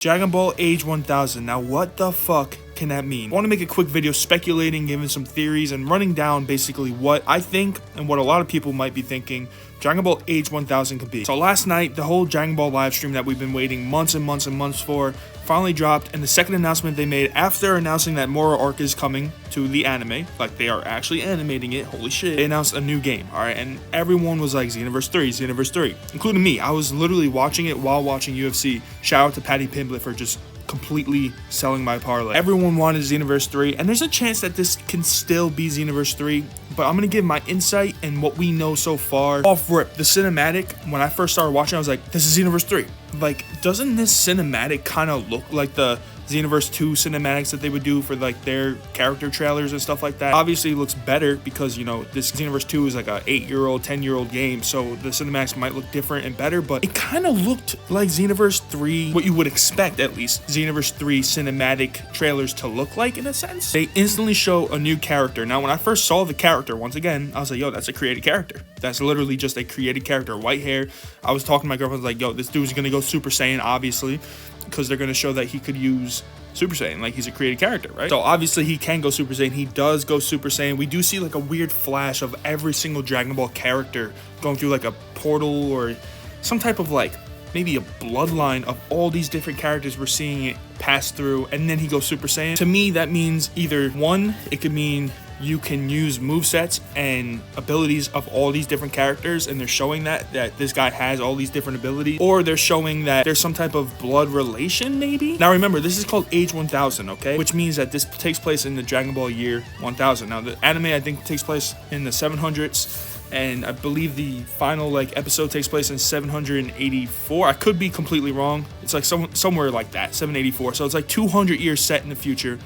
Dragon Ball Age 1000. Now what the fuck can that mean? I want to make a quick video speculating, giving some theories, and running down basically what I think and what a lot of people might be thinking Dragon Ball Age 1000 could be. So last night, the whole Dragon Ball live stream that we've been waiting months and months and months for finally dropped, and the second announcement they made after announcing that Moro arc is coming to the anime, like they are actually animating it, holy shit, they announced a new game, alright, and everyone was like, Xenoverse 3, Xenoverse 3, including me. I was literally watching it while watching UFC. Shout out to Patty Pimblett for just completely selling my parlay. Everyone wanted Xenoverse 3, and there's a chance that this can still be Xenoverse 3, but I'm gonna give my insight and what we know so far. Off rip, the cinematic, when I first started watching, I was like, this is Xenoverse 3. Like, doesn't this cinematic kind of look like the Xenoverse 2 cinematics that they would do for like their character trailers and stuff like that? Obviously it looks better because, you know, this Xenoverse 2 is like a 8-year-old, 10-year-old game, so the cinematics might look different and better, but it kind of looked like Xenoverse 3, what you would expect at least Xenoverse 3 cinematic trailers to look like in a sense. They instantly show a new character. Now when I first saw the character, once again, I was like, yo, that's a created character. That's literally just a created character, white hair. I was talking to my girlfriend, like, yo, this dude's gonna go Super Saiyan, obviously, because they're going to show that he could use Super Saiyan, like he's a created character, right? So obviously he can go Super Saiyan. He does go Super Saiyan. We do see like a weird flash of every single Dragon Ball character going through like a portal or some type of like maybe a bloodline of all these different characters we're seeing it pass through, and then he goes Super Saiyan. To me, that means either one, it could mean you can use movesets and abilities of all these different characters, and they're showing that this guy has all these different abilities, or they're showing that there's some type of blood relation maybe. Now remember, this is called Age 1000, okay, which means that this takes place in the Dragon Ball year 1000. Now the anime I think takes place in the 700s, and I believe the final like episode takes place in 784. I could be completely wrong. It's like somewhere like that, 784. So it's like 200 years set in the future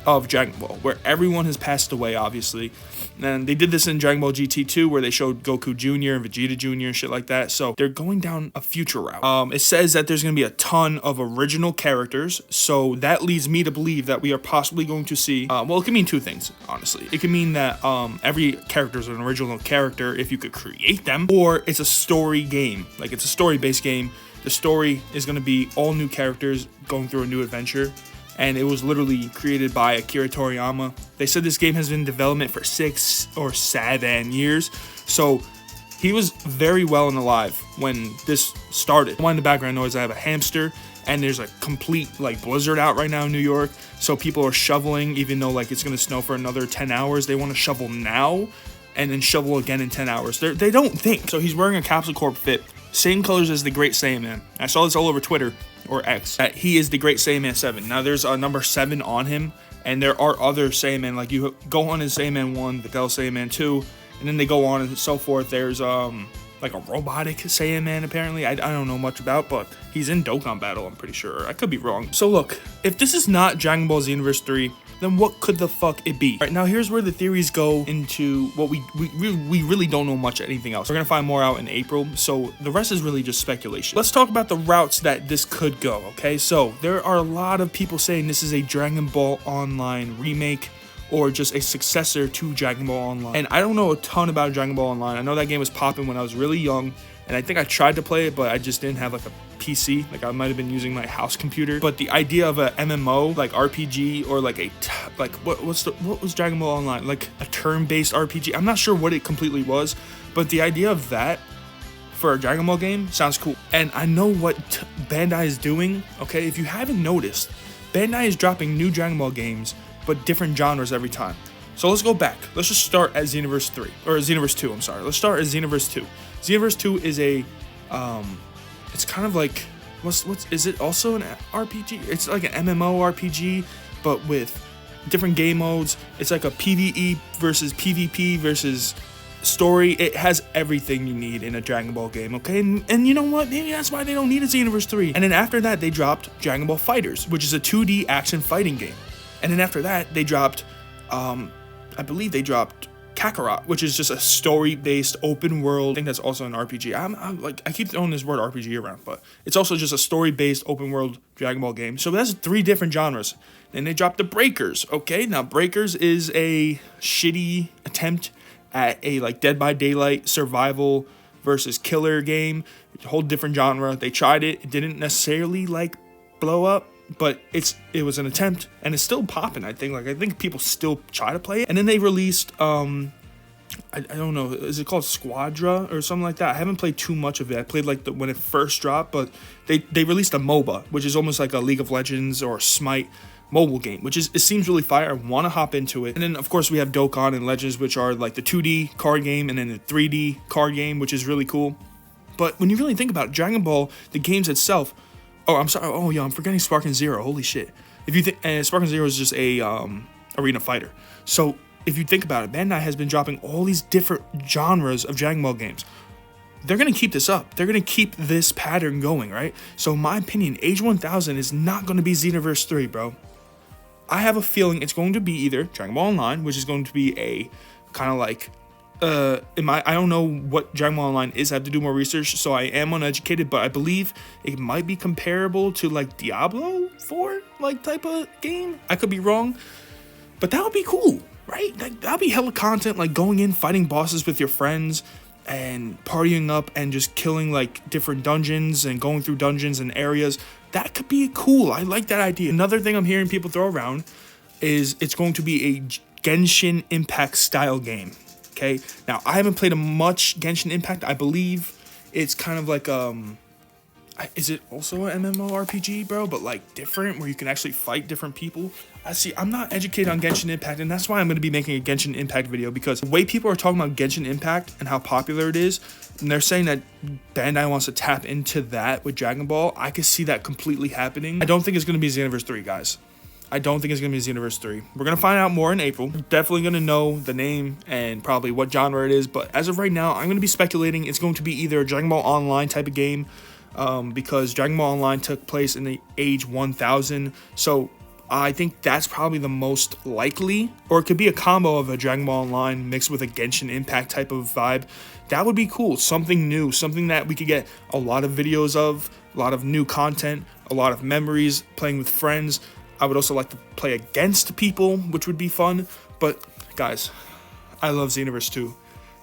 of Dragon Ball, where everyone has passed away, obviously. And they did this in Dragon Ball GT 2, where they showed Goku Jr. and Vegeta Jr. and shit like that. So they're going down a future route. It says that there's going to be a ton of original characters, so that leads me to believe that we are possibly going to see, well, it could mean two things, honestly. It could mean that every character is an original character if you could create them, or it's a story game, like it's a story-based game. The story is going to be all new characters going through a new adventure, and it was literally created by Akira Toriyama. They said this game has been in development for 6 or 7 years, so he was very well and alive when this started. One in the background noise, I have a hamster, and there's a complete like blizzard out right now in New York, so people are shoveling even though like it's gonna snow for another 10 hours. They want to shovel now and then shovel again in 10 hours. They don't think. So he's wearing a Capsule Corp fit, same colors as the Great Saiyaman. I saw this all over Twitter, or X, that he is the Great Saiyaman 7. Now there's a number 7 on him, and there are other Saiyaman, like you go on in Saiyaman 1, Videl Saiyaman 2, and then they go on and so forth. There's like a robotic Saiyaman apparently, I don't know much about, but he's in Dokkan Battle, I'm pretty sure. I could be wrong. So look, if this is not Dragon Ball Xenoverse 3, then what could the fuck it be? All right, now here's where the theories go into what we really don't know much anything else. We're gonna find more out in April, so the rest is really just speculation. Let's talk about the routes that this could go, okay? So there are a lot of people saying this is a Dragon Ball Online remake, or just a successor to Dragon Ball Online. And I don't know a ton about Dragon Ball Online. I know that game was popping when I was really young, and I think I tried to play it, but I just didn't have like a PC. Like I might have been using my house computer. But the idea of a MMO, like RPG, or like what was Dragon Ball Online? Like a turn-based RPG. I'm not sure what it completely was, but the idea of that for a Dragon Ball game sounds cool. And I know what Bandai is doing, okay? If you haven't noticed, Bandai is dropping new Dragon Ball games, but different genres every time. So let's go back. Let's just start at Xenoverse 3, or Xenoverse 2, I'm sorry. Let's start at Xenoverse 2. Xenoverse 2 is a, it's kind of like, is it also an RPG? It's like an MMO RPG, but with different game modes. It's like a PvE versus PvP versus story. It has everything you need in a Dragon Ball game, okay? And you know what? Maybe that's why they don't need a Xenoverse 3. And then after that, they dropped Dragon Ball FighterZ, which is a 2D action fighting game. And then after that, they dropped, I believe they dropped Kakarot, which is just a story-based open world. I think that's also an RPG. I keep throwing this word RPG around, but it's also just a story-based open world Dragon Ball game. So that's 3 different genres. And they dropped the Breakers, okay? Now, Breakers is a shitty attempt at a like Dead by Daylight survival versus killer game. A whole different genre. They tried it. It didn't necessarily like blow up, but it was an attempt, and it's still popping. I think people still try to play it. And then they released I don't know, is it called Squadra or something like that? I haven't played too much of it. I played like when it first dropped, but they released a MOBA, which is almost like a League of Legends or Smite mobile game, which it seems really fire. I want to hop into it. And then of course we have Dokkan and Legends, which are like the 2D card game, and then the 3D card game, which is really cool. But when you really think about it, Dragon Ball, the games itself, I'm sorry, I'm forgetting Sparking Zero. Holy shit. If you think, Sparking Zero is just a arena fighter. So if you think about it, Bandai has been dropping all these different genres of Dragon Ball games. They're going to keep this up. They're going to keep this pattern going, right? So in my opinion, Age 1000 is not going to be Xenoverse 3, bro. I have a feeling it's going to be either Dragon Ball Online, which is going to be a kind of like, I don't know what Dragon Ball Online is. I have to do more research, so I am uneducated, but I believe it might be comparable to like Diablo 4, like type of game. I could be wrong, but that would be cool. Right? That'll be hella content, like going in, fighting bosses with your friends, and partying up and just killing like different dungeons and going through dungeons and areas. That could be cool. I like that idea. Another thing I'm hearing people throw around is it's going to be a Genshin Impact style game. Okay? Now, I haven't played a much Genshin Impact. I believe it's kind of like is it also an MMORPG, bro? But like different, where you can actually fight different people. I'm not educated on Genshin Impact, and that's why I'm going to be making a Genshin Impact video, because the way people are talking about Genshin Impact and how popular it is, and they're saying that Bandai wants to tap into that with Dragon Ball, I could see that completely happening. I don't think it's going to be Xenoverse 3, guys. I don't think it's going to be Xenoverse 3. We're going to find out more in April. We're definitely going to know the name and probably what genre it is, but as of right now, I'm going to be speculating it's going to be either a Dragon Ball Online type of game, because Dragon Ball Online took place in the Age 1000, so I think that's probably the most likely. Or it could be a combo of a Dragon Ball Online mixed with a Genshin Impact type of vibe. That would be cool. Something new, something that we could get a lot of videos of, a lot of new content, a lot of memories, playing with friends. I would also like to play against people, which would be fun. But guys, I love Xenoverse 2.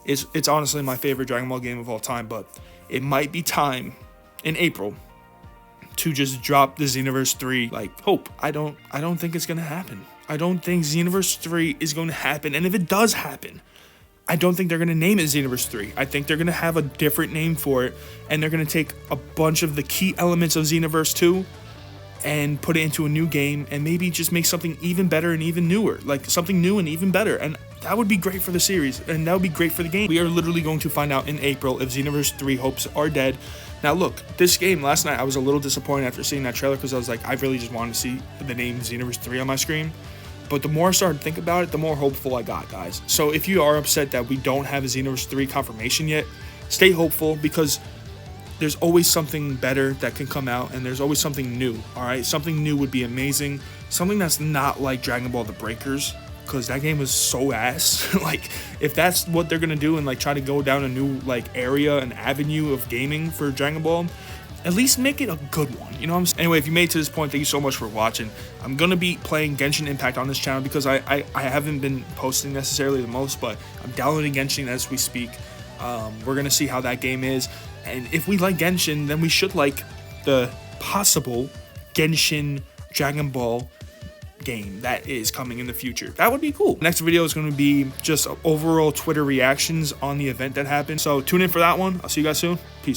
It's honestly my favorite Dragon Ball game of all time, but it might be time in April to just drop the Xenoverse 3 like hope. I don't think it's gonna happen. I don't think Xenoverse 3 is going to happen. And if it does happen, I don't think they're gonna name it Xenoverse 3. I think they're gonna have a different name for it, and they're gonna take a bunch of the key elements of Xenoverse 2 and put it into a new game, and maybe just make something even better and even newer, like something new and even better. And that would be great for the series, and that would be great for the game. We are literally going to find out in April if Xenoverse 3 hopes are dead. Now look, this game last night, I was a little disappointed after seeing that trailer, because I was like, I really just wanted to see the name Xenoverse 3 on my screen. But the more I started to think about it, the more hopeful I got, guys. So if you are upset that we don't have a Xenoverse 3 confirmation yet, stay hopeful, because there's always something better that can come out, and there's always something new, all right? Something new would be amazing. Something that's not like Dragon Ball The Breakers, because that game was so ass. Like, if that's what they're gonna do and like try to go down a new like area and avenue of gaming for Dragon Ball, at least make it a good one, you know what I'm saying? Anyway, if you made it to this point, thank you so much for watching. I'm gonna be playing Genshin Impact on this channel, because I haven't been posting necessarily the most, but I'm downloading Genshin as we speak. We're gonna see how that game is, and if we like Genshin, then we should like the possible Genshin Dragon Ball game that is coming in the future. That would be cool. Next video is going to be just overall Twitter reactions on the event that happened, so tune in for that one. I'll see you guys soon. Peace.